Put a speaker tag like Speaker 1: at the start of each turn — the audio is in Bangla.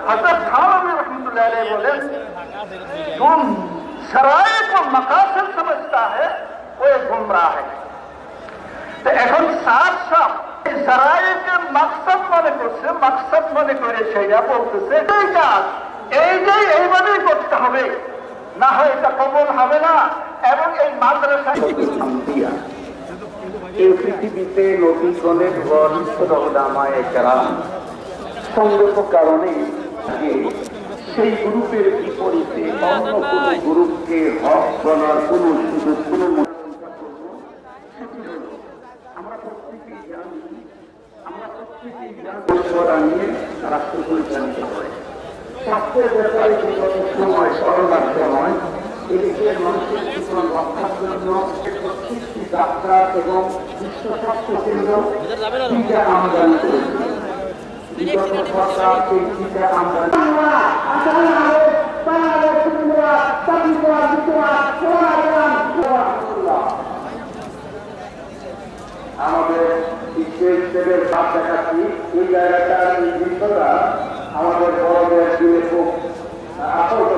Speaker 1: हजरत थानवी रहमतुल्लाह अलैह बोलें, जो शराए को मकासद समझता है वो एक गुमराह है। तो এখন সাফ সাফ শরায়েকে মাকসাদ মনে করছে, মাকসাদ মনে করে সেটা বলতেছে এই কাজ এই যে এইভাবেই করতে হবে, না হয় এটা কবুল হবে না। এবং এই মাদ্রাসায় এই পৃথিবীতে নবীগণের বরিষ্ঠ উলামায়ে কেরাম সঙ্গত কারণে যে সেই গ্রুপের বিপরীতে অন্য কোন গ্রুপকে হক বলার কোন সুযোগ কোন আমরা প্রত্যেকেই জানি, আমরা প্রত্যেকেই জানি রাষ্ট্র পরিচালিত করে স্বাস্থ্যের ব্যাপারে বিগত সময় শরণার্থ নয়, এদেশের মানুষের জীবন রক্ষার জন্য প্রত্যেকটি যাত্রা এবং বিশ্ব স্বাস্থ্য কেন্দ্র টিকা আমদানি করেছে। বিগত সরকার সেই টিকা আমদানি আমাদের বিশ্বের ভাব দেখাচ্ছি এই জায়গাটার এই দৃশ্যটা আমাদের বড়দের দিনে খুব আসল